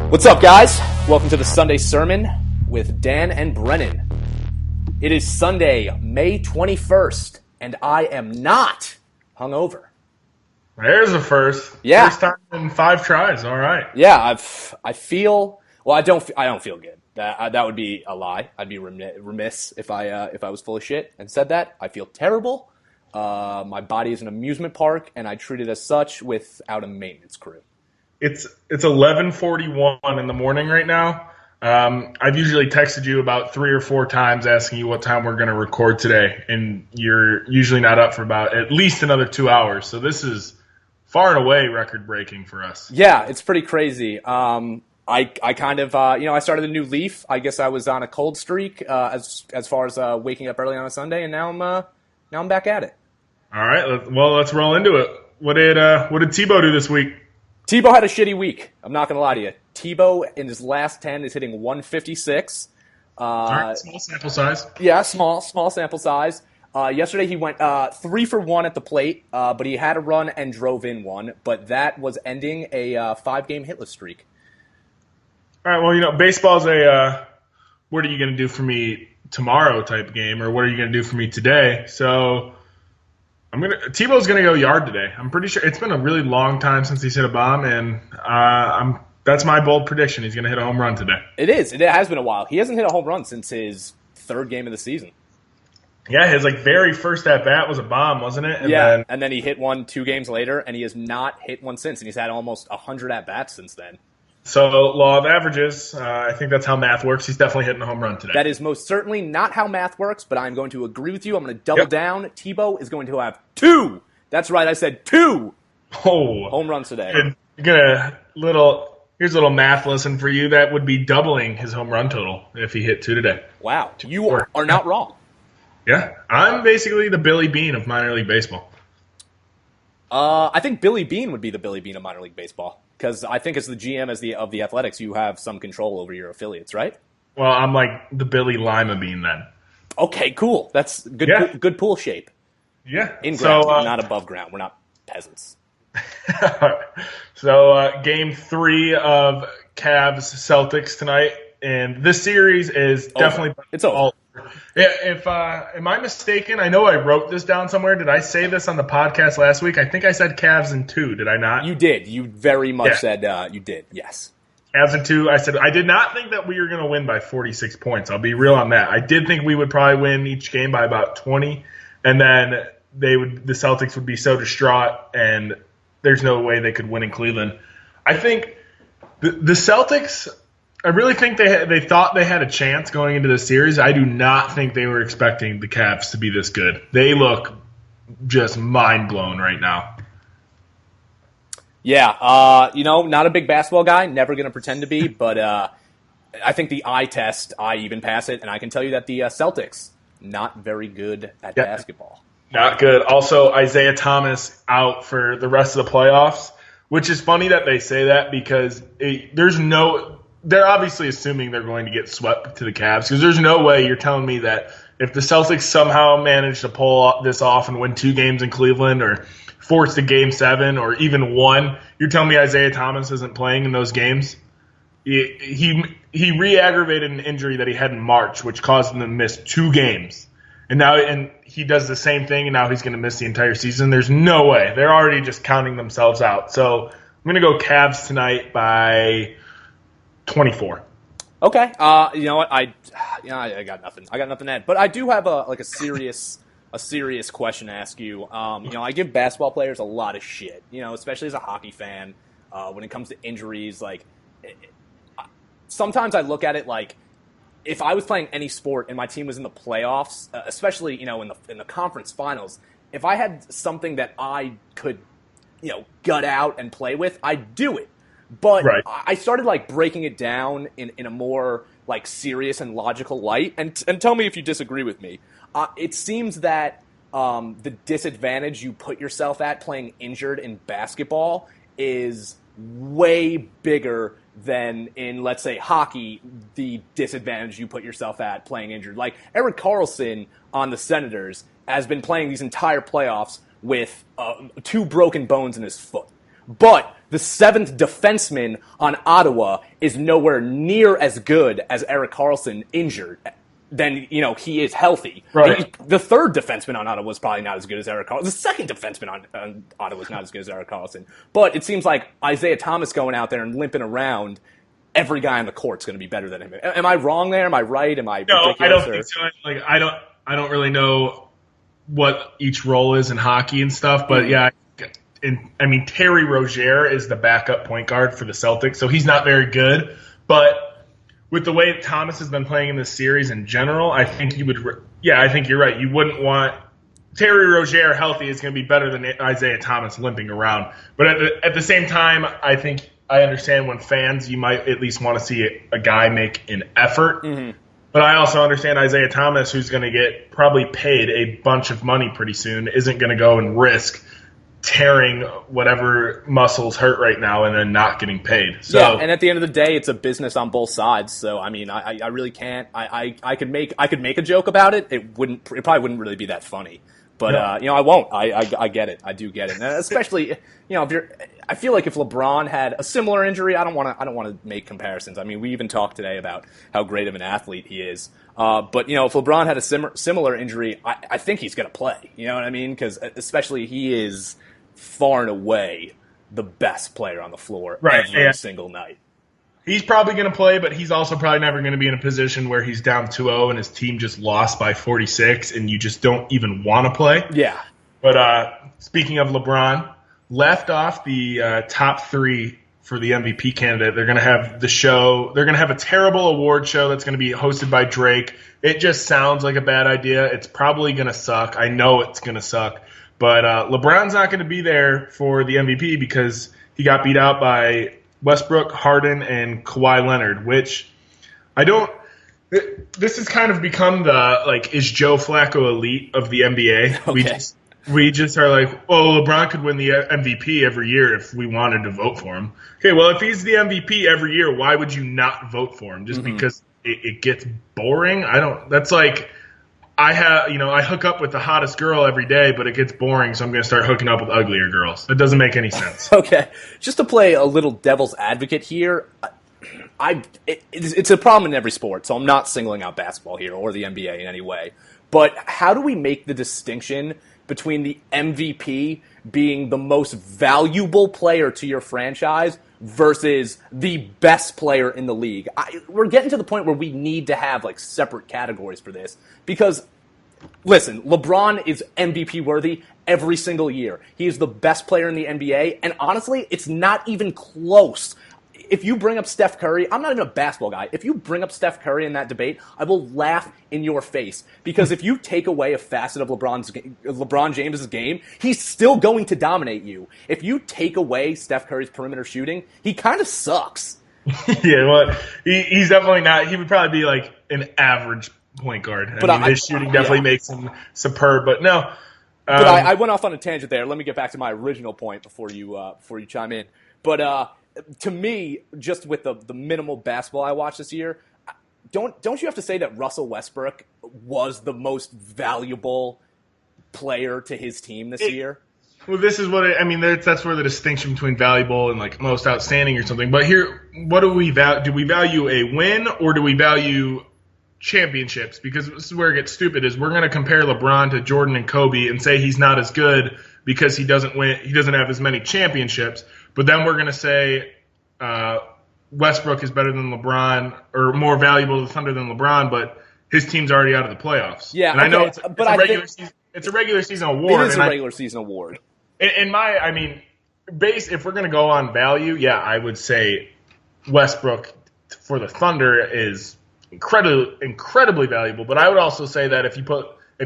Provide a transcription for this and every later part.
What's up, guys? Welcome to the Sunday Sermon with Dan and Brennan. It is Sunday, May 21st, and I am not hungover. There's a first. Yeah. First time in 5 tries. All right. Yeah, I feel. Well, I don't feel good. That would be a lie. I'd be remiss if I was full of shit and said that. I feel terrible. My body is an amusement park, and I treat it as such without a maintenance crew. It's 11:41 in the morning right now. I've usually texted you about 3 or 4 times asking you what time we're going to record today, and you're usually not up for about at least another 2 hours. So this is far and away record-breaking for us. Yeah, it's pretty crazy. I kind of I started a new leaf. I guess I was on a cold streak as far as waking up early on a Sunday, and now I'm back at it. All right, well let's roll into it. What did Tebow do this week? Tebow had a shitty week. I'm not going to lie to you. Tebow in his last 10 is hitting 156. All right, small sample size. Yeah, small sample size. Yesterday he went 3 for 1 at the plate, but he had a run and drove in one. But that was ending a 5-game hitless streak. All right, well, baseball's a what are you going to do for me tomorrow type game, or what are you going to do for me today? So Tebow's going to go yard today. I'm pretty sure it's been a really long time since he's hit a bomb, and that's my bold prediction. He's going to hit a home run today. It is. It has been a while. He hasn't hit a home run since his 3rd game of the season. Yeah, his very first at bat was a bomb, wasn't it? And then he hit one 2 games later, and he has not hit one since, and he's had almost 100 at bats since then. So, law of averages, I think that's how math works. He's definitely hitting a home run today. That is most certainly not how math works, but I'm going to agree with you. I'm going to double down. Tebow is going to have 2. That's right, I said 2 home runs today. Here's a little math lesson for you. That would be doubling his home run total if he hit 2 today. Wow, you are not wrong. Yeah, I'm basically the Billy Bean of minor league baseball. I think Billy Bean would be the Billy Bean of minor league baseball. Because I think as the GM of the Athletics, you have some control over your affiliates, right? Well, I'm like the Billy Lima Bean then. Okay, cool. That's good. Yeah. Good pool shape. Yeah. In ground, not above ground. We're not peasants. So Game 3 of Cavs Celtics tonight, and this series is definitely it's over. Yeah, am I mistaken? I know I wrote this down somewhere. Did I say this on the podcast last week? I think I said Cavs in 2. Did I not? You did. You very much said you did. Yes. Cavs in 2. I said I did not think that we were going to win by 46 points. I'll be real on that. I did think we would probably win each game by about 20, and then the Celtics would be so distraught, and there's no way they could win in Cleveland. I think the Celtics. I really think they thought they had a chance going into the series. I do not think they were expecting the Cavs to be this good. They look just mind blown right now. Yeah, not a big basketball guy, never going to pretend to be, but I think the eye test, I even pass it, and I can tell you that the Celtics, not very good at basketball. Not good. Also, Isaiah Thomas out for the rest of the playoffs, which is funny that they say that because they're obviously assuming they're going to get swept to the Cavs because there's no way you're telling me that if the Celtics somehow manage to pull this off and win 2 games in Cleveland or force to Game 7 or even 1, you're telling me Isaiah Thomas isn't playing in those games? He re-aggravated an injury that he had in March, which caused him to miss 2 games. And he does the same thing, and now he's going to miss the entire season. There's no way. They're already just counting themselves out. So I'm going to go Cavs tonight by 24. Okay. You know what? I got nothing. I got nothing to add. But I do have a serious question to ask you. I give basketball players a lot of shit. Especially as a hockey fan, when it comes to injuries. Sometimes I look at it like if I was playing any sport and my team was in the playoffs, especially in the conference finals, if I had something that I could gut out and play with, I'd do it. But right. I started breaking it down in a more serious and logical light. And tell me if you disagree with me. It seems that the disadvantage you put yourself at playing injured in basketball is way bigger than in, let's say, hockey, the disadvantage you put yourself at playing injured. Like Erik Karlsson on the Senators has been playing these entire playoffs with 2 broken bones in his foot. But the 7th defenseman on Ottawa is nowhere near as good as Erik Karlsson injured. Then, he is healthy. Right. The 3rd defenseman on Ottawa is probably not as good as Erik Karlsson. The 2nd defenseman on Ottawa is not as good as Erik Karlsson. But it seems like Isaiah Thomas going out there and limping around, every guy on the court's going to be better than him. Am I wrong there? Am I right? Am I ridiculous? No, I don't think so. Like, I don't really know what each role is in hockey and stuff, but yeah, Terry Rozier is the backup point guard for the Celtics, so he's not very good. But with the way Thomas has been playing in this series in general, I think you would. I think you're right. You wouldn't want Terry Rozier healthy is going to be better than Isaiah Thomas limping around. But at the same time, I think I understand when fans, you might at least want to see a guy make an effort. Mm-hmm. But I also understand Isaiah Thomas, who's going to get probably paid a bunch of money pretty soon, isn't going to go and risk tearing whatever muscles hurt right now and then not getting paid. So, yeah, and at the end of the day, it's a business on both sides. So I mean, I really can't. I could make a joke about it. It probably wouldn't really be that funny. But I won't. I get it. I do get it. And especially, I feel like if LeBron had a similar injury, I don't want to make comparisons. I mean, we even talked today about how great of an athlete he is. But if LeBron had a similar injury, I think he's going to play. You know what I mean? Because especially he is far and away the best player on the floor every single night. He's probably going to play, but he's also probably never going to be in a position where he's down 2-0 and his team just lost by 46 and you just don't even want to play. Yeah. But speaking of LeBron, left off the top 3 for the MVP candidate. They're going to have the show. They're going to have a terrible award show that's going to be hosted by Drake. It just sounds like a bad idea. It's probably going to suck. I know it's going to suck. But LeBron's not going to be there for the MVP because he got beat out by Westbrook, Harden, and Kawhi Leonard, which I don't – this has kind of become the, is Joe Flacco elite of the NBA. Okay. We just are like, LeBron could win the MVP every year if we wanted to vote for him. Okay, well, if he's the MVP every year, why would you not vote for him? Just because it gets boring? That's like – I hook up with the hottest girl every day, but it gets boring, so I'm going to start hooking up with uglier girls. That doesn't make any sense. Okay. Just to play a little devil's advocate here, it's a problem in every sport, so I'm not singling out basketball here or the NBA in any way. But how do we make the distinction between the MVP being the most valuable player to your franchise versus the best player in the league? We're getting to the point where we need to have separate categories for this because, listen, LeBron is MVP worthy every single year. He is the best player in the NBA, and honestly, it's not even close. If you bring up Steph Curry, I'm not even a basketball guy. If you bring up Steph Curry in that debate, I will laugh in your face. Because if you take away a facet of LeBron James' game, he's still going to dominate you. If you take away Steph Curry's perimeter shooting, he kind of sucks. Yeah, well, he's definitely not. He would probably be an average point guard. But his shooting definitely makes him superb. But no. But I went off on a tangent there. Let me get back to my original point before you chime in. But to me, just with the minimal basketball I watched this year, don't you have to say that Russell Westbrook was the most valuable player to his team this year? Well, this is what that's where the distinction between valuable and most outstanding or something. But here, what do we value? Do we value a win or do we value championships? Because this is where it gets stupid. Is we're going to compare LeBron to Jordan and Kobe and say he's not as good because he doesn't win. He doesn't have as many championships. But then we're going to say Westbrook is better than LeBron or more valuable to the Thunder than LeBron, but his team's already out of the playoffs. Yeah, and I know it's a regular season award. It is a regular season award. If we're going to go on value, yeah, I would say Westbrook for the Thunder is incredibly valuable. But I would also say that if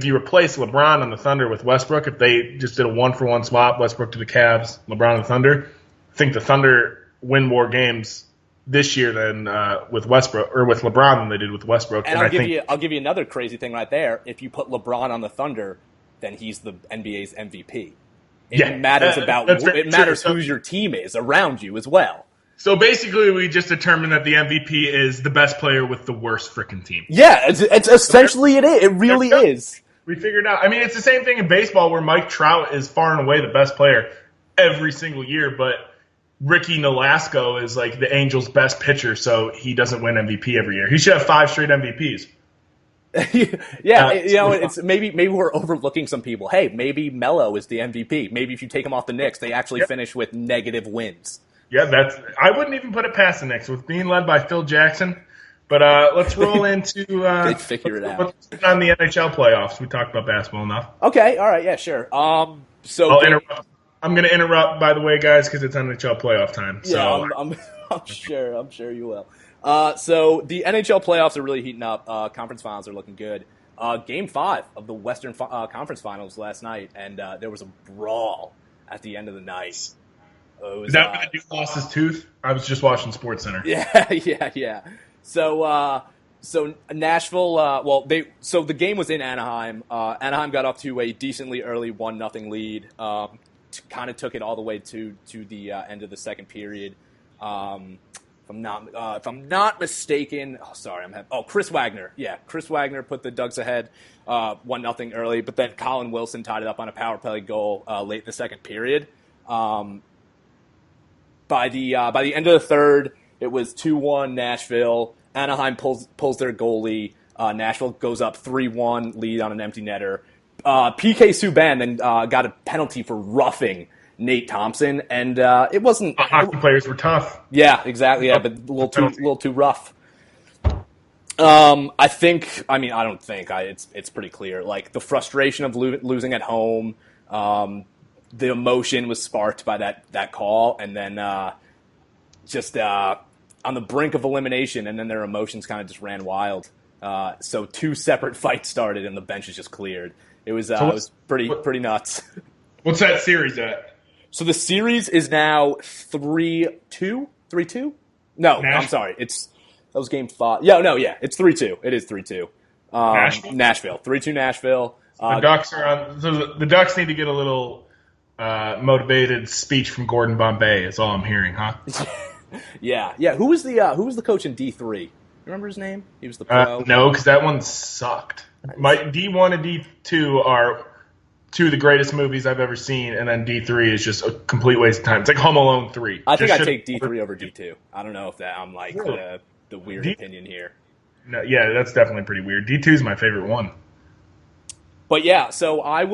you replace LeBron on the Thunder with Westbrook, if they just did a 1-for-1 swap, Westbrook to the Cavs, LeBron to the Thunder, I think the Thunder win more games this year than with Westbrook or with LeBron than they did with Westbrook. And I'll give you another crazy thing right there. If you put LeBron on the Thunder, then he's the NBA's MVP. It matters who your team is around you as well. So basically, we just determined that the MVP is the best player with the worst freaking team. Yeah, it's essentially it is. It really is. We figured it out. I mean, it's the same thing in baseball where Mike Trout is far and away the best player every single year, but Ricky Nolasco is like the Angels' best pitcher, so he doesn't win MVP every year. He should have 5 straight MVPs. It's maybe we're overlooking some people. Hey, maybe Melo is the MVP. Maybe if you take him off the Knicks, they actually finish with negative wins. Yeah, I wouldn't even put it past the Knicks with being led by Phil Jackson. But let's roll into they'd figure it out. What's on the NHL playoffs. We talked about basketball enough. Okay, all right, yeah, sure. So I'll interrupt. I'm going to interrupt, by the way, guys, because it's NHL playoff time. So I'm sure you will. So the NHL playoffs are really heating up. Conference finals are looking good. Game 5 of the Western Conference Finals last night, and there was a brawl at the end of the night. Is that when the dude lost his tooth? I was just watching SportsCenter. Yeah. So Nashville. So the game was in Anaheim. Anaheim got off to a decently early 1-0 lead. Kind of took it all the way to the end of the second period. If I'm not mistaken, Chris Wagner. Yeah, Chris Wagner put the Ducks ahead 1-0 early, but then Colin Wilson tied it up on a power play goal late in the second period. By the end of the third, it was 2-1 Nashville. Anaheim pulls their goalie. Nashville goes up 3-1 lead on an empty netter. PK Subban then got a penalty for roughing Nate Thompson, and it wasn't. Hockey players were tough. Yeah, exactly. Yeah, but a little too rough. It's pretty clear. Like the frustration of losing at home, the emotion was sparked by that call, and then just on the brink of elimination, and then their emotions kind of just ran wild. So 2 separate fights started, and the benches just cleared. It was pretty nuts. What's that series at? So the series is now 3-2? 3-2? No, Nashville? I'm sorry. That was game 5. It's 3-2. It is 3-2. Nashville. 3-2 Nashville. The Ducks are on. So the Ducks need to get a little motivated speech from Gordon Bombay. Is all I'm hearing, huh? Yeah. Who was the coach in D3? Remember his name? He was the pro. No, because that one sucked. My D1 and D2 are 2 of the greatest movies I've ever seen, and then D3 is just a complete waste of time. It's like Home Alone 3. I think I'd take D3 over D2. I don't know if I'm like the weird opinion here. No, yeah, that's definitely pretty weird. D2 is my favorite one. But yeah, so I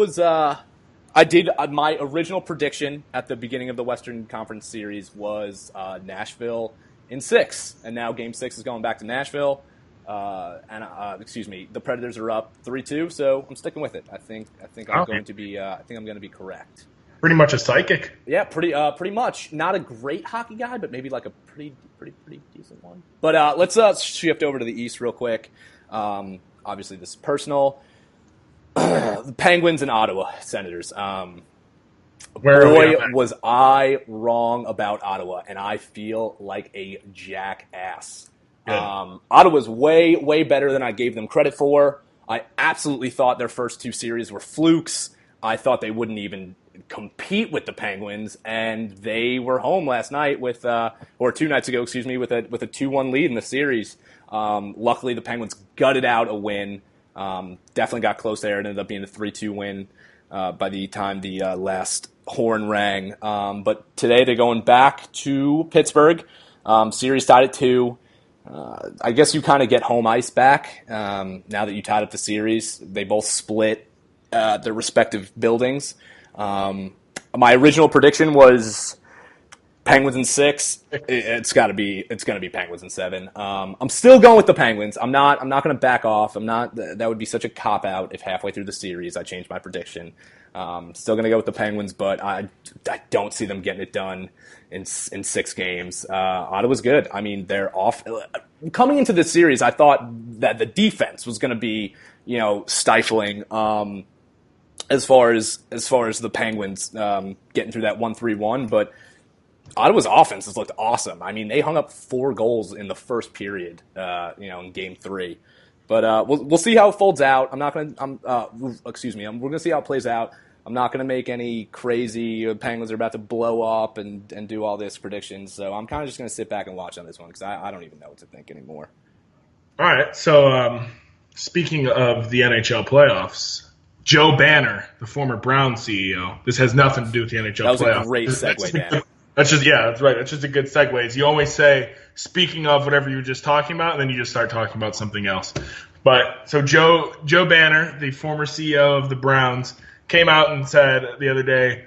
did my original prediction at the beginning of the Western Conference Series was Nashville in 6, and now Game 6 is going back to Nashville. The Predators are up 3-2, so I'm sticking with it. I think I'm going to be correct. Pretty much a psychic. Yeah, pretty much. Not a great hockey guy, but maybe like a pretty decent one. But let's shift over to the East real quick. Obviously, this is personal. The Penguins and Ottawa Senators. Was I wrong about Ottawa, and I feel like a jackass. Ottawa's way, way better than I gave them credit for. I absolutely thought their first 2 series were flukes. I thought they wouldn't even compete with the Penguins, and they were home last night or 2 nights ago, with a 2-1 lead in the series. Luckily, the Penguins gutted out a win. Definitely got close there. It ended up being a 3-2 win by the time the last horn rang. But today they're going back to Pittsburgh. Series tied at 2. I guess you kind of get home ice back now that you tied up the series. They both split their respective buildings. My original prediction was Penguins in 6. It's going to be Penguins in 7. I'm still going with the Penguins. I'm not going to back off. That would be such a cop out if halfway through the series I changed my prediction. Still going to go with the Penguins, but I don't see them getting it done in 6 games. Ottawa's good. I mean, they're off. Coming into this series, I thought that the defense was going to be, stifling. As far as the Penguins getting through that 1-3-1, but Ottawa's offense has looked awesome. I mean, they hung up 4 goals in the first period, in Game 3. But we'll see how it folds out. We're going to see how it plays out. I'm not going to make any crazy Penguins are about to blow up and do all this predictions. So I'm kind of just going to sit back and watch on this one because I don't even know what to think anymore. All right. So speaking of the NHL playoffs, Joe Banner, the former Browns CEO. This has nothing to do with the NHL playoffs. That was a great segue, Dan. That's right. That's just a good segue. You always say, speaking of whatever you were just talking about, and then you just start talking about something else. But so Joe Banner, the former CEO of the Browns, came out and said the other day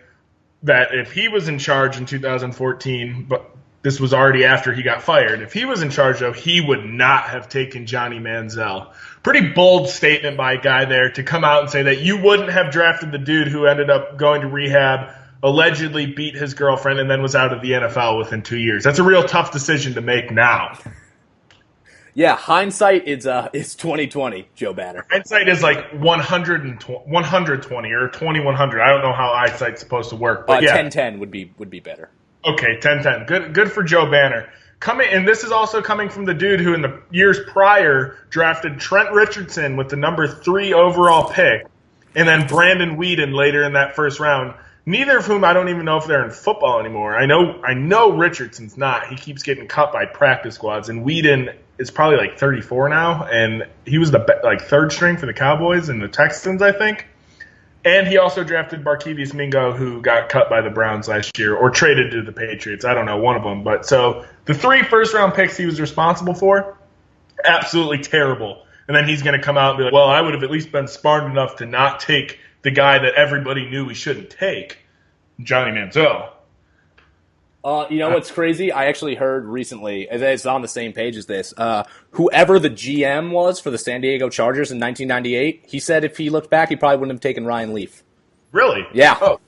that if he was in charge in 2014, but this was already after he got fired, if he was in charge, though, he would not have taken Johnny Manziel. Pretty bold statement by a guy there to come out and say that you wouldn't have drafted the dude who ended up going to rehab, allegedly beat his girlfriend, and then was out of the NFL within 2 years. That's a real tough decision to make now. Yeah, hindsight is 2020, Joe Banner. Hindsight is like 120 or 2100. I don't know how eyesight's supposed to work, but yeah, 10-10 would be better. Okay, 10-10. Good for Joe Banner. And this is also coming from the dude who in the years prior drafted Trent Richardson with the number 3 overall pick, and then Brandon Whedon later in that first round. Neither of whom I don't even know if they're in football anymore. I know Richardson's not. He keeps getting cut by practice squads, and Whedon is probably like 34 now, and he was the third string for the Cowboys and the Texans, I think. And he also drafted Barkevious Mingo, who got cut by the Browns last year, or traded to the Patriots. I don't know, one of them. But so the 3 first-round picks he was responsible for, absolutely terrible. And then he's going to come out and be like, well, I would have at least been smart enough to not take the guy that everybody knew we shouldn't take, Johnny Manziel. You know what's crazy? I actually heard recently, it's on the same page as this, whoever the GM was for the San Diego Chargers in 1998, he said if he looked back, he probably wouldn't have taken Ryan Leaf. Really? Yeah. Oh,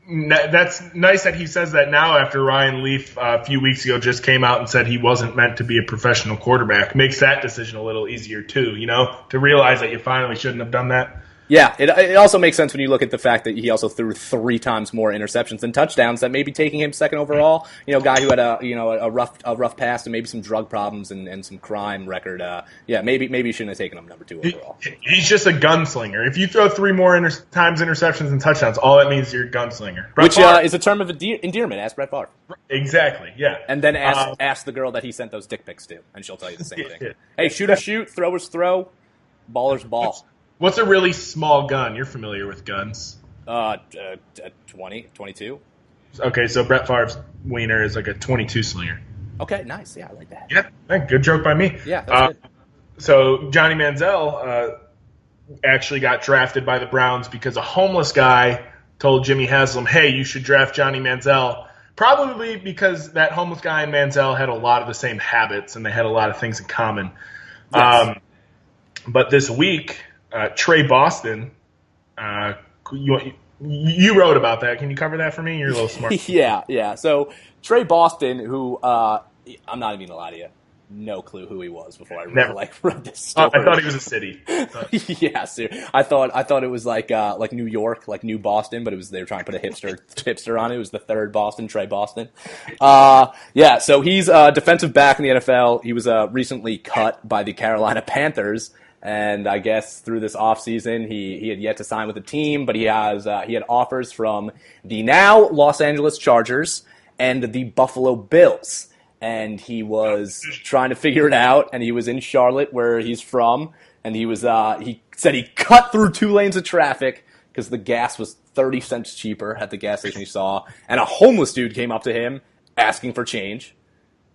that's nice that he says that now after Ryan Leaf a few weeks ago just came out and said he wasn't meant to be a professional quarterback. Makes that decision a little easier too, to realize that you finally shouldn't have done that. Yeah, it also makes sense when you look at the fact that he also threw 3 times more interceptions than touchdowns. That maybe taking him second overall, guy who had a rough past and maybe some drug problems and some crime record. Maybe you shouldn't have taken him number 2 overall. He's just a gunslinger. If you throw 3 more times interceptions and touchdowns, all that means you're a gunslinger. Which is a term of endearment. Ask Brett Favre. Exactly. Yeah. And then ask the girl that he sent those dick pics to, and she'll tell you the same thing. Hey, shooters shoot, throwers throw, ballers ball. What's a really small gun? You're familiar with guns. 20, 22. Okay, so Brett Favre's wiener is like a 22 slinger. Okay, nice. Yeah, I like that. Yeah, good joke by me. Yeah, that's good. So Johnny Manziel actually got drafted by the Browns because a homeless guy told Jimmy Haslam, hey, you should draft Johnny Manziel. Probably because that homeless guy and Manziel had a lot of the same habits and they had a lot of things in common. Yes. But this week... Tre Boston, you wrote about that. Can you cover that for me? You're a little smart. Yeah. So Tre Boston, who I'm not even gonna lie to you, no clue who he was before I read this story. I thought he was a city. Yeah, I thought it was like New York, like New Boston, but they were trying to put a hipster on it. It was the third Boston, Tre Boston. So he's a defensive back in the NFL. He was recently cut by the Carolina Panthers. And I guess through this offseason, he had yet to sign with the team, but he had offers from the now Los Angeles Chargers and the Buffalo Bills. And he was trying to figure it out, and he was in Charlotte, where he's from, and he said he cut through 2 lanes of traffic because the gas was 30 cents cheaper at the gas station he saw, and a homeless dude came up to him asking for change.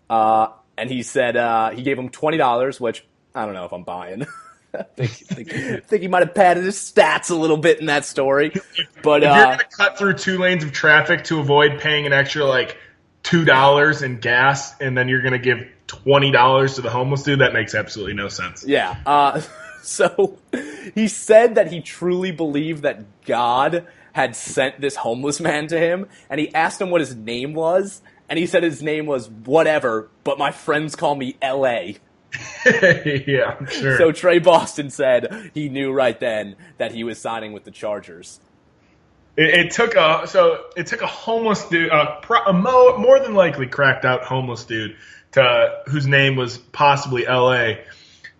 And he said he gave him $20, which I don't know if I'm buying. I think he might have padded his stats a little bit in that story. But if you're going to cut through 2 lanes of traffic to avoid paying an extra $2 in gas, and then you're going to give $20 to the homeless dude, that makes absolutely no sense. Yeah. So he said that he truly believed that God had sent this homeless man to him, and he asked him what his name was, and he said his name was whatever, but my friends call me L.A. Yeah, I'm sure. So Tre Boston said he knew right then that he was signing with the Chargers. It took a homeless dude, a more than likely cracked out homeless dude, whose name was possibly L.A.,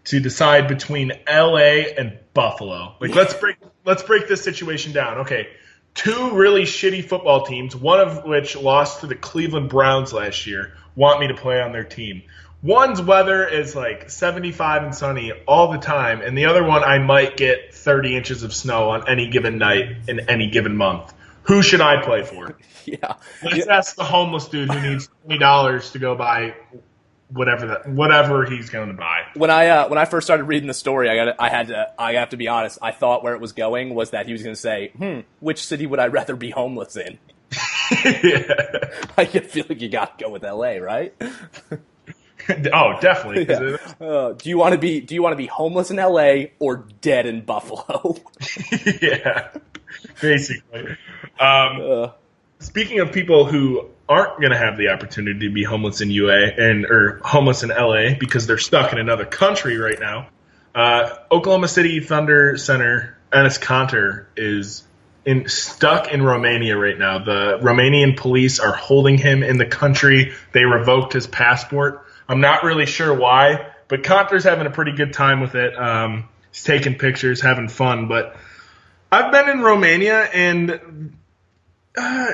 to decide between L.A. and Buffalo. Let's break this situation down. Okay, 2 really shitty football teams, one of which lost to the Cleveland Browns last year, want me to play on their team. One's weather is like 75 and sunny all the time, and the other one I might get 30 inches of snow on any given night in any given month. Who should I play for? Yeah. Let's ask the homeless dude who needs $20 to go buy whatever he's going to buy. When I first started reading the story, I have to be honest. I thought where it was going was that he was going to say, which city would I rather be homeless in? Yeah. I feel like you got to go with LA, right? Oh, definitely. Yeah. Do you want to be homeless in LA or dead in Buffalo? Yeah, basically. Speaking of people who aren't going to have the opportunity to be homeless in or homeless in LA because they're stuck in another country right now, Oklahoma City Thunder center Enes Kanter is stuck in Romania right now. The Romanian police are holding him in the country. They revoked his passport. I'm not really sure why, but Kanter's having a pretty good time with it. He's taking pictures, having fun. But I've been in Romania, and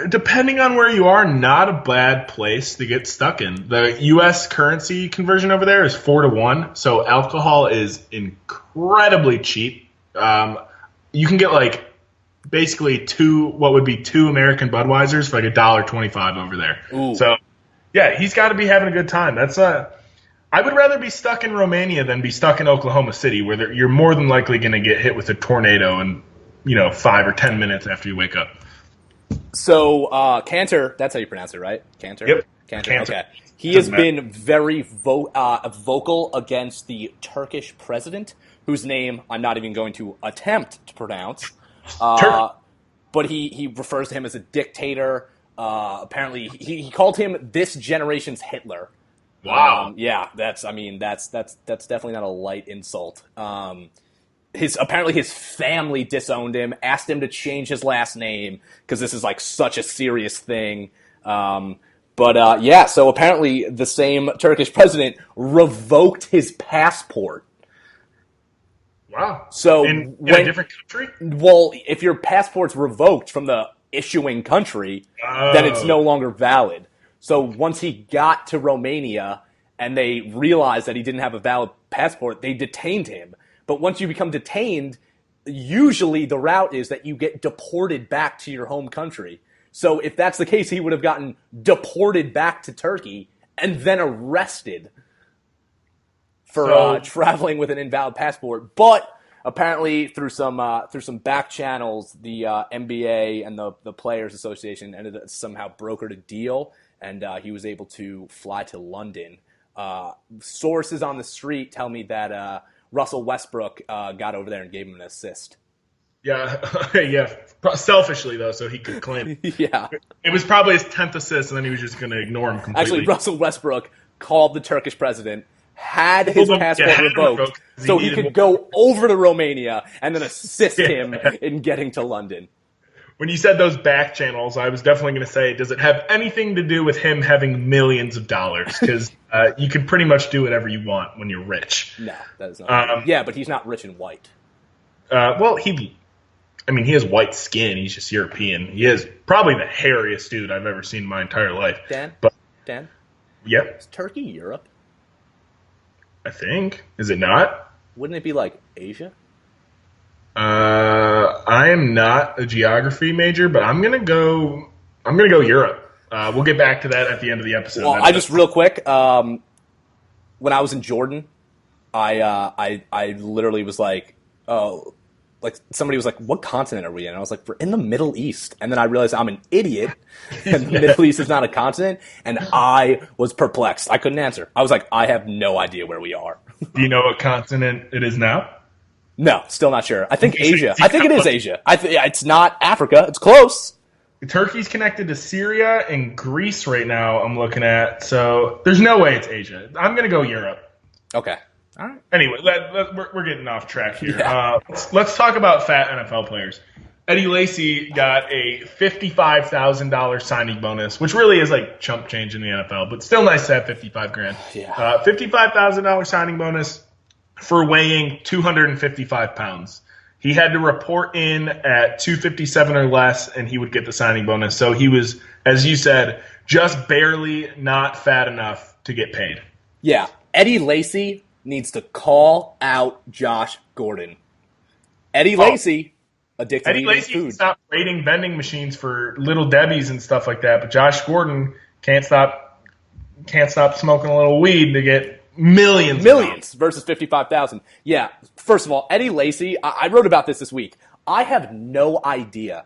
depending on where you are, not a bad place to get stuck in. The U.S. currency conversion over there is 4-1, so alcohol is incredibly cheap. You can get like basically two American Budweisers for like $1.25 over there. Ooh. So yeah, he's got to be having a good time. I would rather be stuck in Romania than be stuck in Oklahoma City, where you're more than likely going to get hit with a tornado in 5 or 10 minutes after you wake up. So Kanter, that's how you pronounce it, right? Kanter? Yep. Kanter. Okay. He has been very vocal against the Turkish president, whose name I'm not even going to attempt to pronounce. But he refers to him as a dictator. Apparently, he called him this generation's Hitler. Wow. Yeah, that's definitely not a light insult. Apparently his family disowned him, asked him to change his last name because this is like such a serious thing. So apparently the same Turkish president revoked his passport. Wow. So in a different country? Well, if your passport's revoked from the issuing country, then it's no longer valid. So once he got to Romania and they realized that he didn't have a valid passport, they detained him. But once you become detained, usually the route is that you get deported back to your home country. So if that's the case, he would have gotten deported back to Turkey and then arrested for traveling with an invalid passport. But apparently through some back channels, the NBA and the Players Association ended up somehow brokered a deal, and he was able to fly to London. Sources on the street tell me that Russell Westbrook got over there and gave him an assist. Yeah, yeah. Selfishly, though, so he could claim. Yeah. It was probably his 10th assist, and then he was just going to ignore him completely. Actually, Russell Westbrook called the Turkish president, had his passport revoked, so he could go over to Romania and then assist him in getting to London. When you said those back channels, I was definitely going to say, does it have anything to do with him having millions of dollars? Because you can pretty much do whatever you want when you're rich. No, that is not. Yeah, but he's not rich and white. Well, he has white skin. He's just European. He is probably the hairiest dude I've ever seen in my entire life. Dan? Yep. Is Turkey Europe? I think. Is it not? Wouldn't it be like Asia? I am not a geography major, but I'm gonna go Europe. We'll get back to that at the end of the episode. Well, I just real quick. When I was in Jordan, I literally was like, oh, like somebody was like, "What continent are we in?" And I was like, "We're in the Middle East." And then I realized I'm an idiot, and the Middle East is not a continent. And I was perplexed. I couldn't answer. I was like, I have no idea where we are. Do you know what continent it is now? No, still not sure. I think Asia. I think it is Asia. It's not Africa. It's close. Turkey's connected to Syria and Greece right now, I'm looking at. So there's no way it's Asia. I'm going to go Europe. Okay. All right. Anyway, we're getting off track here. Yeah. Let's talk about fat NFL players. Eddie Lacy got a $55,000 signing bonus, which really is like chump change in the NFL, but still nice to have $55,000. Yeah. $55,000 signing bonus for weighing 255 pounds. He had to report in at 257 or less, and he would get the signing bonus. So he was, as you said, just barely not fat enough to get paid. Yeah. Eddy Lacy needs to call out Josh Gordon. Eddie Lacy, addicted to eating food. Stop raiding vending machines for Little Debbie's and stuff like that, but Josh Gordon can't stop smoking a little weed to get millions versus 55,000. Yeah. First of all, Eddie Lacy, I wrote about this week. I have no idea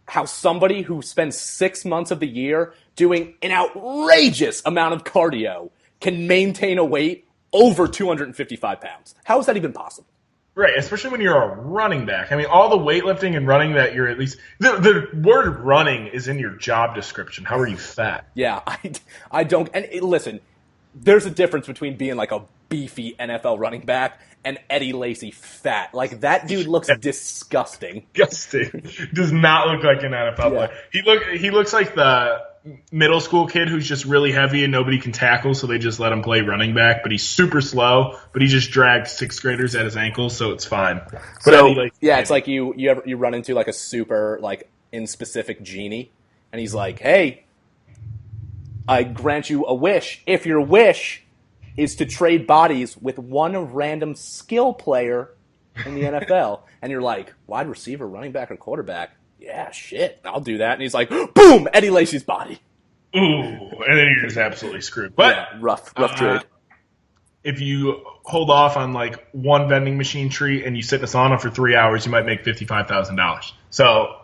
how somebody who spends 6 months of the year doing an outrageous amount of cardio can maintain a weight over 255 pounds. How is that even possible? Right, especially when you're a running back. I mean, all the weightlifting and running that you're at least the word running is in your job description. How are you fat? Yeah, I don't. And listen, there's a difference between being like a beefy NFL running back and Eddie Lacy fat. Like, that dude looks disgusting. Disgusting. Does not look like an NFL player. He looks like the middle school kid who's just really heavy and nobody can tackle, so they just let him play running back. But he's super slow, but he just drags sixth graders at his ankles, so it's fine. But it's like you run into like a super like inspecific genie, and he's like, "Hey, I grant you a wish. If your wish is to trade bodies with one random skill player in the NFL," and you're like, "Wide receiver, running back, or quarterback?" Yeah, shit, I'll do that. And he's like, boom, Eddie Lacy's body. Ooh, and then you're just absolutely screwed. But yeah, rough trade. If you hold off on like one vending machine treat and you sit in a sauna for 3 hours, you might make $55,000. So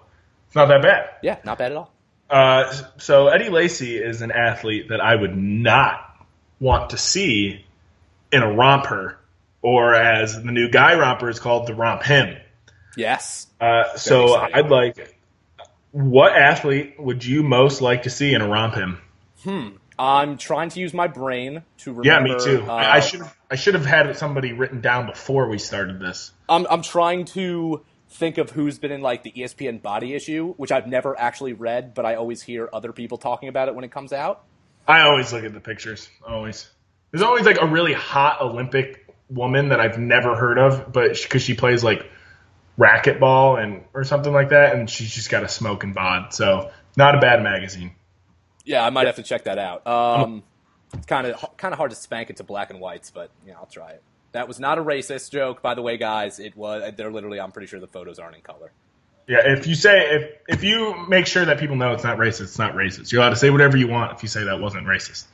it's not that bad. Yeah, not bad at all. So Eddie Lacy is an athlete that I would not want to see in a romper, or as the new guy romper is called, the romphim. Yes. So I'd like, what athlete would you most like to see in a romphim? I'm trying to use my brain to remember. Yeah, me too. I should have had somebody written down before we started this. I'm trying to think of who's been in like the ESPN Body Issue, which I've never actually read, but I always hear other people talking about it when it comes out. I always look at the pictures. Always. There's always like a really hot Olympic woman that I've never heard of, but because she plays like racquetball or something like that, and she's just got a smoking bod. So not a bad magazine. Yeah, I might have to check that out. It's kind of hard to spank it to black and whites, but yeah, I'll try it. That was not a racist joke, by the way, guys. It was. They're literally. I'm pretty sure the photos aren't in color. Yeah, if you make sure that people know it's not racist, it's not racist. You're allowed to say whatever you want if you say that wasn't racist.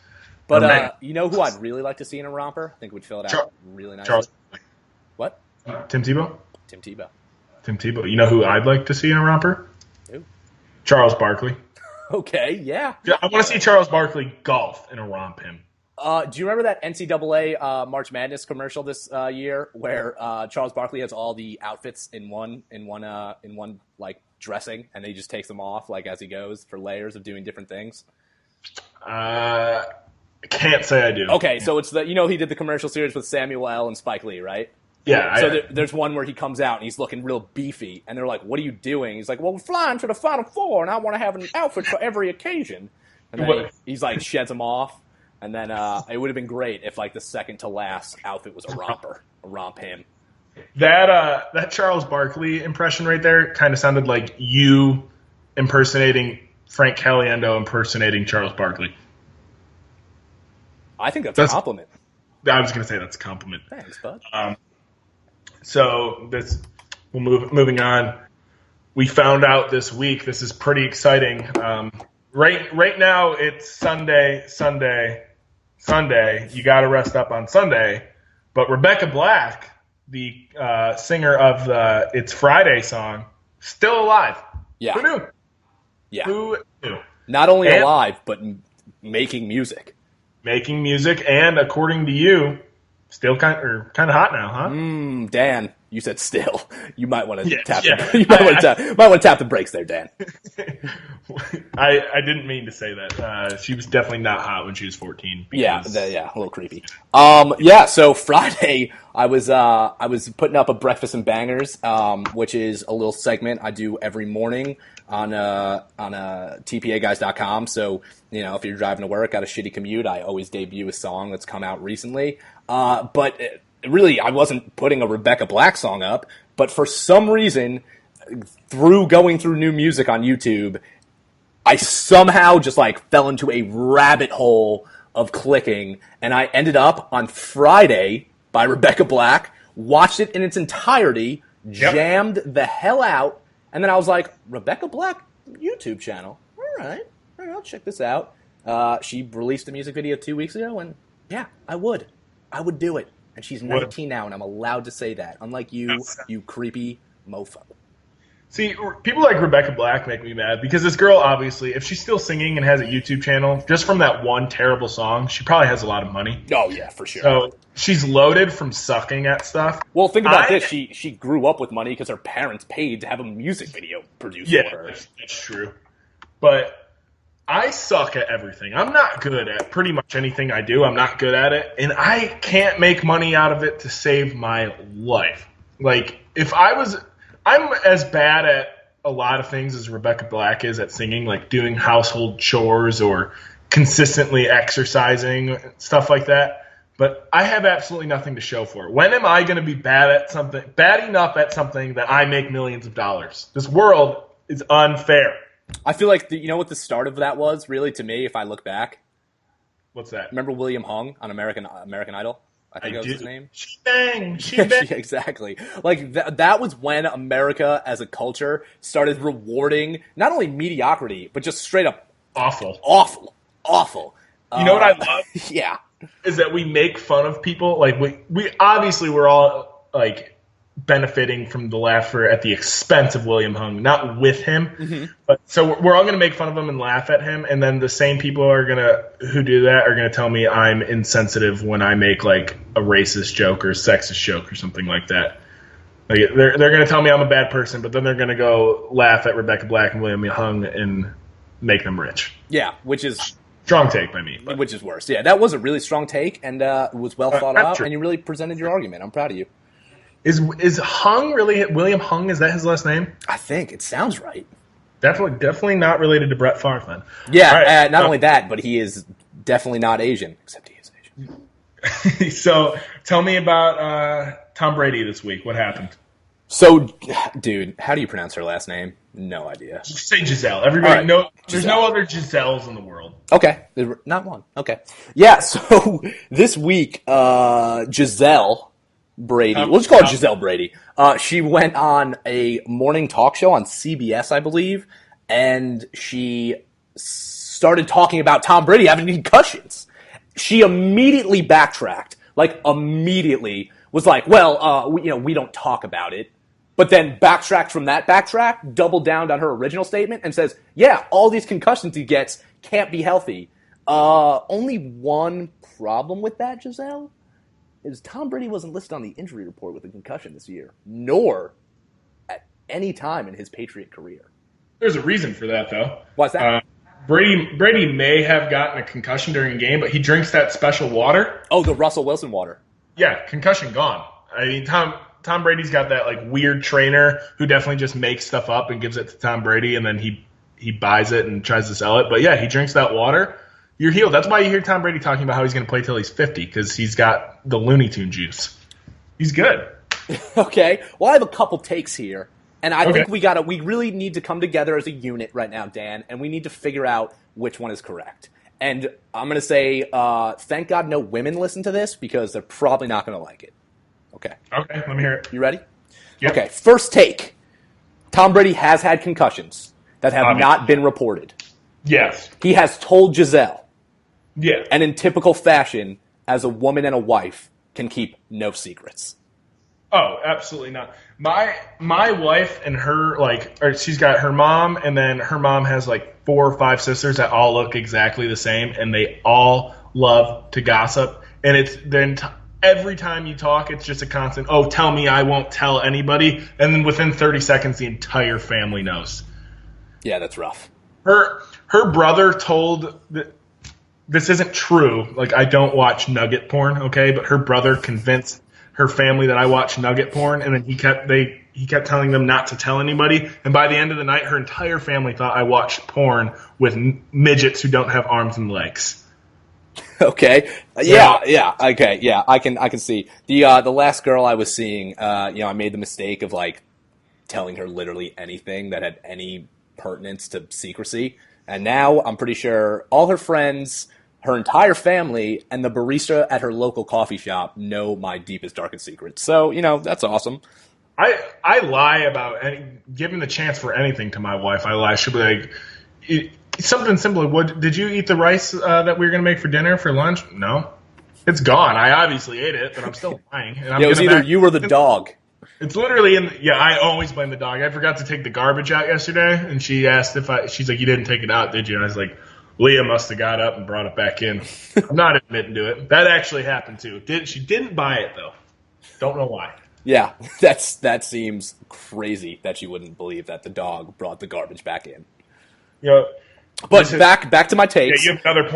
But you know who I'd really like to see in a romper? I think would fill it out really nicely. Charles. What? Tim Tebow. Tim Tebow. Tim Tebow. You know who I'd like to see in a romper? Who? Charles Barkley. Okay, yeah. I want to see Charles Barkley golf in a romphim. Do you remember that NCAA March Madness commercial this year where Charles Barkley has all the outfits in one like dressing, and he just takes them off like as he goes for layers of doing different things? I can't say I do. Okay, so it's he did the commercial series with Samuel L. and Spike Lee, right? Yeah. So there's one where he comes out and he's looking real beefy, and they're like, "What are you doing?" He's like, "Well, we're flying to the Final Four, and I want to have an outfit for every occasion." And then he's like sheds them off, and then it would have been great if like the second to last outfit was a romphim. That Charles Barkley impression right there kind of sounded like you impersonating Frank Caliendo impersonating Charles Barkley. I think that's a compliment. I was going to say that's a compliment. Thanks, bud. So moving on. We found out this week. This is pretty exciting. Right now it's Sunday. You got to rest up on Sunday. But Rebecca Black, the singer of the "It's Friday" song, still alive. Yeah. Who knew? Yeah. Who knew? Not only alive, but making music. Making music, and according to you, still kind of hot now, huh? Dan, you said still. You might want to tap. You might want to tap the brakes there, Dan. I didn't mean to say that. She was definitely not hot when she was 14. Yeah, a little creepy. So Friday I was putting up a Breakfast and Bangers, which is a little segment I do every morning on tpaguys.com. So, if you're driving to work, got a shitty commute, I always debut a song that's come out recently. But really, I wasn't putting a Rebecca Black song up, but for some reason, through going through new music on YouTube, I somehow just like fell into a rabbit hole of clicking, and I ended up on Friday by Rebecca Black, watched it in its entirety, jammed the hell out, and then I was like, Rebecca Black YouTube channel. All right, I'll check this out. She released a music video 2 weeks ago, and yeah, I would do it. And she's 19 now, and I'm allowed to say that, unlike you creepy mofo. See, people like Rebecca Black make me mad because this girl, obviously, if she's still singing and has a YouTube channel, just from that one terrible song, she probably has a lot of money. Oh, yeah, for sure. So she's loaded from sucking at stuff. Well, think about this. She grew up with money because her parents paid to have a music video produced for her. Yeah, that's true. But I suck at everything. I'm not good at pretty much anything I do. I'm not good at it. And I can't make money out of it to save my life. Like, I'm as bad at a lot of things as Rebecca Black is at singing, like doing household chores or consistently exercising, stuff like that. But I have absolutely nothing to show for it. When am I going to be bad enough at something that I make millions of dollars? This world is unfair. I feel like, you know what the start of that was, really, to me, if I look back? What's that? Remember William Hung on American Idol? I think that was his name. She bang. Exactly. Like, that was when America, as a culture, started rewarding not only mediocrity, but just straight up awful. You know what I love? Yeah. Is that we make fun of people. Like, we obviously we're all, like, benefiting from the laughter at the expense of William Hung, not with him. Mm-hmm. But so we're all going to make fun of him and laugh at him, and then the same people who do that are going to tell me I'm insensitive when I make like a racist joke or a sexist joke or something like that. Like they're going to tell me I'm a bad person, but then they're going to go laugh at Rebecca Black and William Hung and make them rich. Yeah, which is strong take by me. But. Which is worse. Yeah, that was a really strong take, and it was well thought out, and you really presented your argument. I'm proud of you. Is Hung really William Hung? Is that his last name? I think it sounds right. Definitely not related to Brett Favre then. Yeah, right. Not only that, but he is definitely not Asian, except he is Asian. So tell me about Tom Brady this week. What happened? So, dude, how do you pronounce her last name? No idea. Just say Giselle. Everybody know. There's no other Giselles in the world. Okay, not one. Okay, yeah. So this week, Giselle Brady. We'll just call her Giselle Brady. She went on a morning talk show on CBS, I believe, and she started talking about Tom Brady having concussions. She immediately backtracked, immediately was like, well, we don't talk about it. But then backtracked from that doubled down on her original statement and says, yeah, all these concussions he gets can't be healthy. Only one problem with that, Giselle, is Tom Brady wasn't listed on the injury report with a concussion this year, nor at any time in his Patriot career. There's a reason for that, though. Why's that? Brady may have gotten a concussion during a game, but he drinks that special water. Oh, the Russell Wilson water. Yeah, concussion gone. I mean, Tom Brady's got that weird trainer who definitely just makes stuff up and gives it to Tom Brady, and then he buys it and tries to sell it. But yeah, he drinks that water. You're healed. That's why you hear Tom Brady talking about how he's going to play till he's 50, because he's got the Looney Tune juice. He's good. Okay. Well, I have a couple takes here, and I think we really need to come together as a unit right now, Dan, and we need to figure out which one is correct. And I'm going to say, thank God no women listen to this, because they're probably not going to like it. Okay. Okay, let me hear it. You ready? Yep. Okay, first take. Tom Brady has had concussions that have not been reported. Yes. He has told Giselle. Yeah. And in typical fashion, as a woman and a wife, can keep no secrets. Oh, absolutely not. My wife and her, she's got her mom, and then her mom has 4 or 5 sisters that all look exactly the same, and they all love to gossip. And it's every time you talk, it's just a constant, oh, tell me I won't tell anybody. And then within 30 seconds, the entire family knows. Yeah, that's rough. Her brother told... This isn't true. I don't watch nugget porn, okay? But her brother convinced her family that I watch nugget porn, and then he kept telling them not to tell anybody. And by the end of the night, her entire family thought I watched porn with midgets who don't have arms and legs. Okay. Yeah. Okay. Yeah. I can see the last girl I was seeing. I made the mistake of telling her literally anything that had any pertinence to secrecy. And now I'm pretty sure all her friends, her entire family and the barista at her local coffee shop know my deepest, darkest secrets. So, that's awesome. I lie about giving the chance for anything to my wife. I lie. She'll be like, something simple. Did you eat the rice that we were going to make for dinner for lunch? No. It's gone. I obviously ate it, but I'm still lying. And it was either you or the dog. It's literally I always blame the dog. I forgot to take the garbage out yesterday, and she asked she's like, you didn't take it out, did you? And I was like, Leah must have got up and brought it back in. I'm not admitting to it. That actually happened too. She didn't buy it though. Don't know why. Yeah, that seems crazy that you wouldn't believe that the dog brought the garbage back in. But back to my takes. Yeah, you have another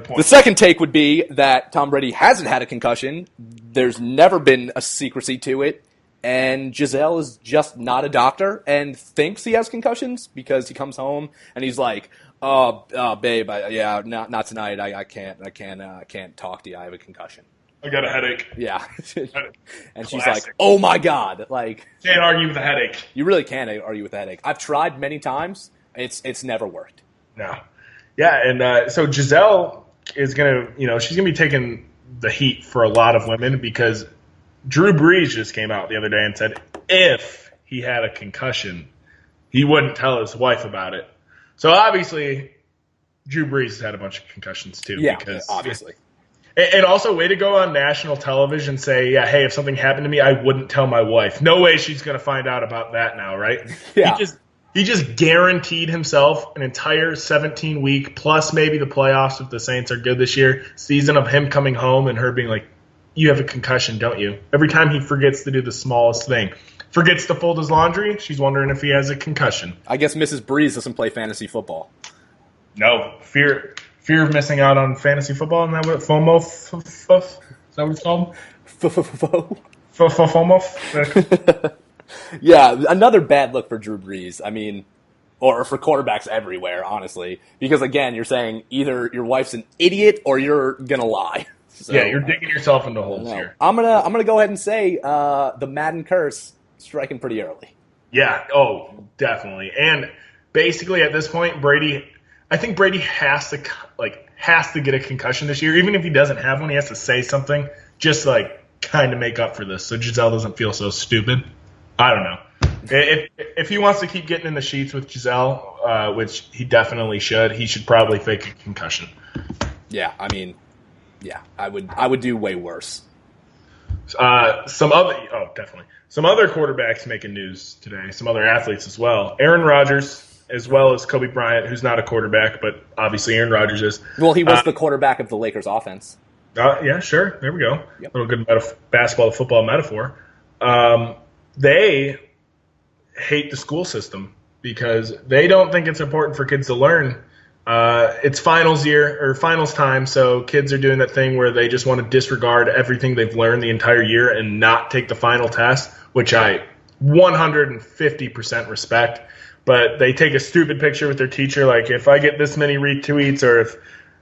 point. The second take would be that Tom Brady hasn't had a concussion. There's never been a secrecy to it. And Giselle is just not a doctor and thinks he has concussions because he comes home and he's like, "Oh, babe, not tonight. I can't talk to you. I have a concussion. I got a headache." Yeah, and she's like, "Oh my god!" Like, can't argue with a headache. You really can't argue with a headache. I've tried many times. It's never worked. No, yeah, and so Giselle is gonna, she's gonna be taking the heat for a lot of women because Drew Brees just came out the other day and said if he had a concussion, he wouldn't tell his wife about it. So obviously, Drew Brees has had a bunch of concussions too. Yeah, because, obviously. And also, way to go on national television say, yeah, hey, if something happened to me, I wouldn't tell my wife. No way she's going to find out about that now, right? Yeah. He just guaranteed himself an entire 17-week, plus maybe the playoffs if the Saints are good this year, season of him coming home and her being like, you have a concussion, don't you? Every time he forgets to do the smallest thing. Forgets to fold his laundry, she's wondering if he has a concussion. I guess Mrs. Brees doesn't play fantasy football. No, fear of missing out on fantasy football. Isn't that what FOMO? Is that what it's called? FOMO. Yeah, another bad look for Drew Brees. I mean, or for quarterbacks everywhere, honestly. Because again, you're saying either your wife's an idiot or you're gonna lie. So, yeah, you're digging yourself into holes here. I'm gonna go ahead and say the Madden curse striking pretty early. Yeah. Oh, definitely. And basically, at this point, I think Brady has to get a concussion this year. Even if he doesn't have one, he has to say something just to kind of make up for this, so Giselle doesn't feel so stupid. I don't know. If he wants to keep getting in the sheets with Giselle, which he definitely should, he should probably fake a concussion. Yeah, I mean, yeah, I would do way worse. Some other quarterbacks making news today. Some other athletes as well. Aaron Rodgers, as well as Kobe Bryant, who's not a quarterback, but obviously Aaron Rodgers is. Well, he was the quarterback of the Lakers offense. Yeah, sure. There we go. Yep. A little good basketball to football metaphor. They hate the school system because they don't think it's important for kids to learn. It's finals year or finals time, so kids are doing that thing where they just want to disregard everything they've learned the entire year and not take the final test, which I 150% respect. But they take a stupid picture with their teacher, like if I get this many retweets, or if,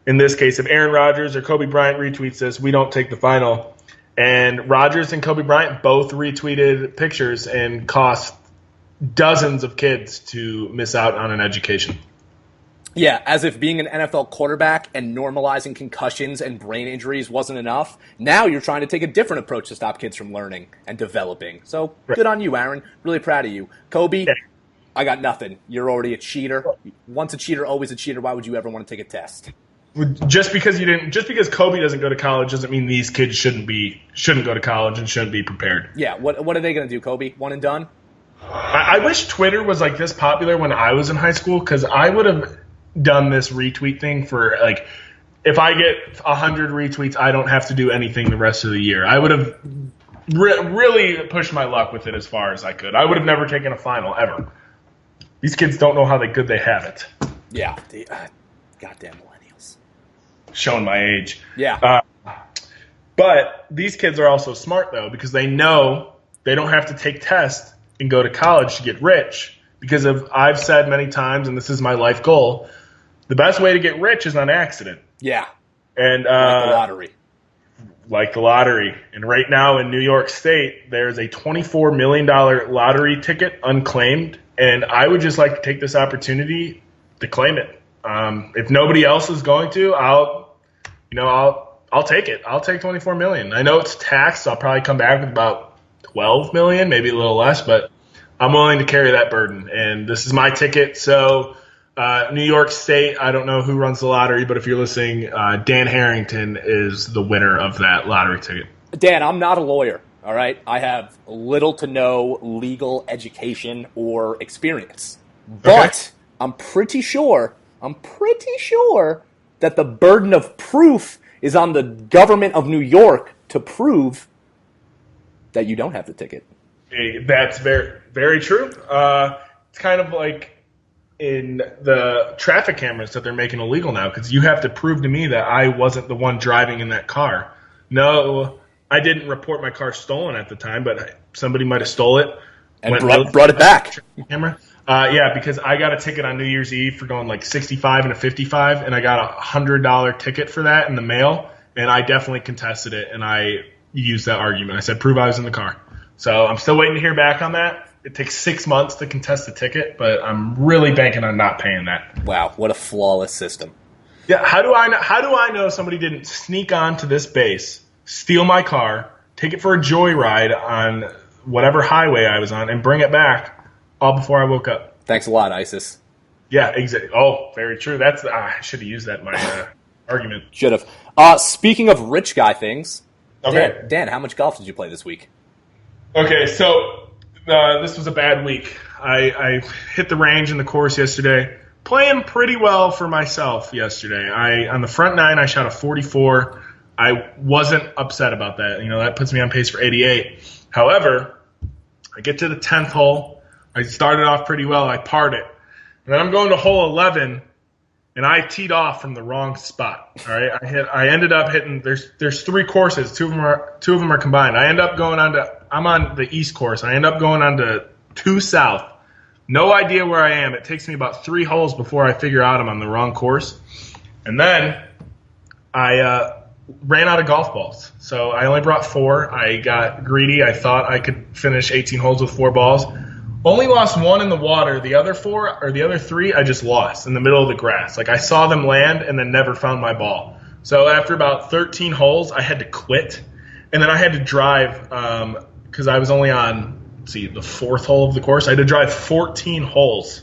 in this case, if Aaron Rodgers or Kobe Bryant retweets this, we don't take the final. And Rodgers and Kobe Bryant both retweeted pictures and cost dozens of kids to miss out on an education. Yeah, as if being an NFL quarterback and normalizing concussions and brain injuries wasn't enough. Now you're trying to take a different approach to stop kids from learning and developing. So Good on you, Aaron. Really proud of you. Kobe, yeah. I got nothing. You're already a cheater. Once a cheater, always a cheater. Why would you ever want to take a test? Just because Kobe doesn't go to college doesn't mean these kids shouldn't go to college and shouldn't be prepared. Yeah, what are they going to do, Kobe? One and done? I wish Twitter was like this popular when I was in high school, because I would have done this retweet thing for, like, if I get 100 retweets, I don't have to do anything the rest of the year. I would have really pushed my luck with it as far as I could. I would have never taken a final ever. These kids don't know how good they have it. Yeah, the goddamn millennials. Showing my age. Yeah. But these kids are also smart, though, because they know they don't have to take tests and go to college to get rich. Because I've said many times, and this is my life goal, the best way to get rich is on accident. Yeah. And like the lottery. Like the lottery. And right now in New York State, there's a $24 million lottery ticket unclaimed. And I would just like to take this opportunity to claim it. If nobody else is going to, I'll take it. I'll take $24 million. I know it's taxed, so I'll probably come back with about $12 million, maybe a little less, but I'm willing to carry that burden. And this is my ticket. So New York State, I don't know who runs the lottery, but if you're listening, Dan Harrington is the winner of that lottery ticket. Dan, I'm not a lawyer, all right? I have little to no legal education or experience. But I'm pretty sure that the burden of proof is on the government of New York to prove that you don't have the ticket. That's very, very true. It's kind of like in the traffic cameras that they're making illegal now, because you have to prove to me that I wasn't the one driving in that car. No, I didn't report my car stolen at the time, but somebody might have stole it. And brought it back. Camera. Yeah, because I got a ticket on New Year's Eve for going like 65 and a 55, and I got $100 ticket for that in the mail, and I definitely contested it, and I used that argument. I said, prove I was in the car. So I'm still waiting to hear back on that. It takes 6 months to contest the ticket, but I'm really banking on not paying that. Wow, what a flawless system. Yeah, how do I know somebody didn't sneak onto this base, steal my car, take it for a joyride on whatever highway I was on, and bring it back all before I woke up? Thanks a lot, ISIS. Yeah, exactly. Oh, very true. I should have used that in my argument. Should have. Speaking of rich guy things, okay. Dan, how much golf did you play this week? Okay, so this was a bad week. I hit the range in the course yesterday, playing pretty well for myself yesterday. On the front nine, I shot a 44. I wasn't upset about that. That puts me on pace for 88. However, I get to the 10th hole. I started off pretty well. I parred it. And then I'm going to hole 11, and I teed off from the wrong spot. All right, I ended up hitting. There's 3 courses. Two of them are combined. I'm on the east course. I end up going on to 2 south. No idea where I am. It takes me about 3 holes before I figure out I'm on the wrong course. And then I ran out of golf balls. So I only brought 4. I got greedy. I thought I could finish 18 holes with 4 balls. Only lost 1 in the water. The other 3, I just lost in the middle of the grass. Like, I saw them land and then never found my ball. So after about 13 holes, I had to quit. And then I had to drive, because I was only on, the 4th hole of the course. I had to drive 14 holes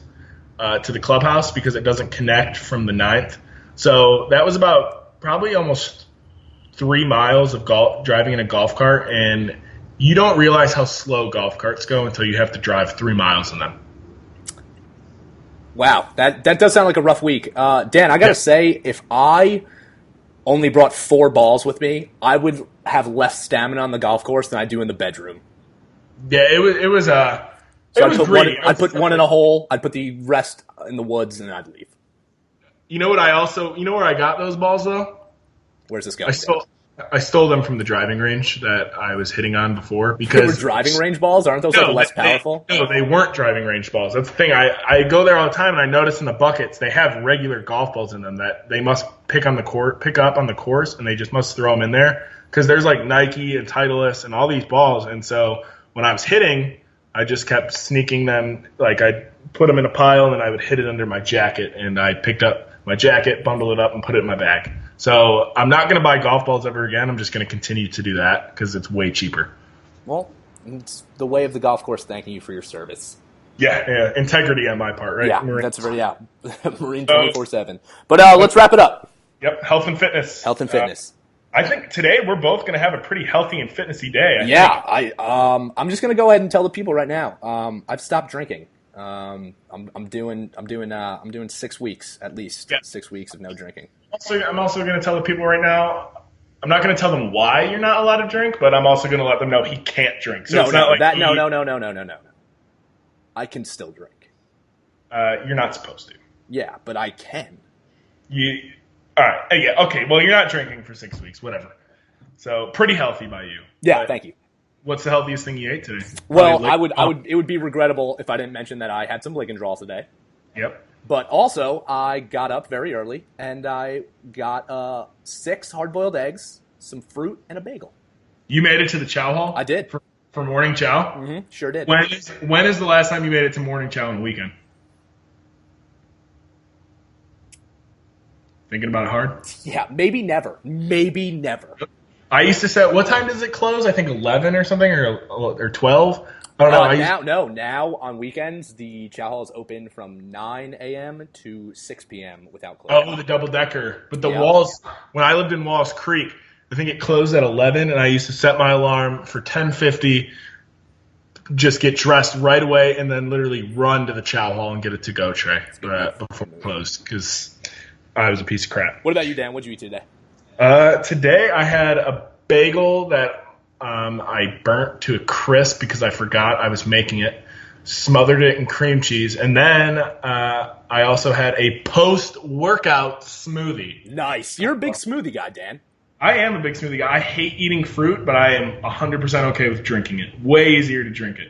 to the clubhouse because it doesn't connect from the 9th. So that was about probably almost 3 miles of driving in a golf cart, and you don't realize how slow golf carts go until you have to drive 3 miles in them. Wow, that does sound like a rough week. Dan, I got to say, if I only brought 4 balls with me, I would have less stamina on the golf course than I do in the bedroom. Yeah, it was I'd put 1 in a hole, I'd put the rest in the woods, and I'd leave. You know where I got those balls, though? Where's this going? I stole them from the driving range that I was hitting on before. Because they were driving range balls? Aren't those less powerful? No, they weren't driving range balls. That's the thing. I go there all the time, and I notice in the buckets they have regular golf balls in them that they must pick up on the course, and they just must throw them in there. Because there's like Nike and Titleist and all these balls. And so when I was hitting, I just kept sneaking them. Like, I'd put them in a pile, and then I would hit it under my jacket. And I picked up my jacket, bundled it up, and put it in my bag. So I'm not going to buy golf balls ever again. I'm just going to continue to do that because it's way cheaper. Well, it's the way of the golf course thanking you for your service. Yeah, integrity on my part, right? Yeah, Marine 24/7. But let's wrap it up. Yep, health and fitness. Health and fitness. I think today we're both going to have a pretty healthy and fitnessy day. I'm just going to go ahead and tell the people right now. I've stopped drinking. I'm doing 6 weeks at least. Yeah. 6 weeks of no drinking. I'm also going to tell the people right now. I'm not going to tell them why you're not allowed to drink, but I'm also going to let them know he can't drink. So no. I can still drink. You're not supposed to. Yeah, but I can. All right. Yeah. Okay. Well, you're not drinking for 6 weeks. Whatever. So pretty healthy by you. Yeah. Thank you. What's the healthiest thing you ate today? Well, it would be regrettable if I didn't mention that I had some lick and draw today. Yep. But also, I got up very early, and I got 6 hard-boiled eggs, some fruit, and a bagel. You made it to the chow hall? I did. For morning chow? Mm-hmm. Sure did. When is the last time you made it to morning chow on the weekend? Thinking about it hard? Yeah, maybe never. Maybe never. I used to set, what time does it close? I think 11 or something, or 12? I don't know. Now on weekends, the Chow Hall is open from 9 a.m. to 6 p.m. without closing. Oh, the double-decker. But the Walls, when I lived in Walls Creek, I think it closed at 11, and I used to set my alarm for 10:50, just get dressed right away, and then literally run to the Chow Hall and get a to-go tray before it closed, because I was a piece of crap. What about you, Dan? What did you eat today? Today I had a bagel that I burnt to a crisp because I forgot I was making it, smothered it in cream cheese, and then I also had a post-workout smoothie. Nice. You're a big smoothie guy, Dan. I am a big smoothie guy. I hate eating fruit, but I am 100% okay with drinking it. Way easier to drink it.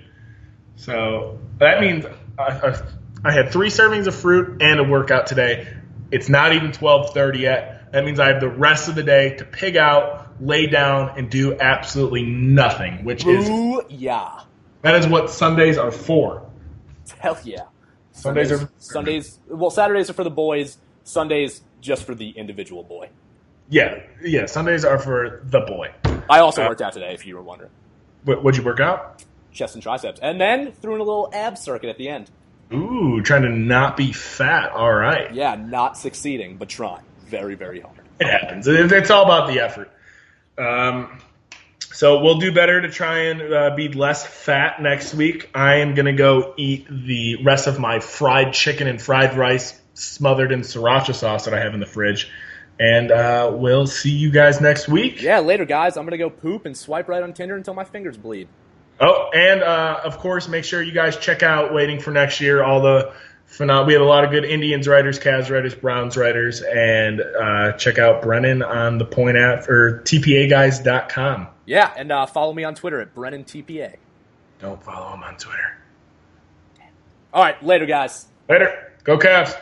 So that means I had 3 servings of fruit and a workout today. It's not even 12:30 yet. That means I have the rest of the day to pig out, lay down, and do absolutely nothing, which yeah. That is what Sundays are for. Hell yeah. Sundays. Well, Saturdays are for the boys. Sundays just for the individual boy. Yeah. Sundays are for the boy. I also worked out today, if you were wondering. What'd you work out? Chest and triceps. And then threw in a little ab circuit at the end. Ooh, trying to not be fat. All right. Yeah, not succeeding, but trying. Very, very hard. It happens. It's all about the effort. So we'll do better to try and be less fat next week. I am going to go eat the rest of my fried chicken and fried rice smothered in sriracha sauce that I have in the fridge. And we'll see you guys next week. Yeah, later, guys. I'm going to go poop and swipe right on Tinder until my fingers bleed. Oh, and of course, make sure you guys check out Waiting for Next Year. We have a lot of good Indians writers, Cavs writers, Browns writers, and check out Brennan on the point at or tpaguys.com. Yeah, and follow me on Twitter at BrennanTPA. Don't follow him on Twitter. All right, later, guys. Later. Go Cavs.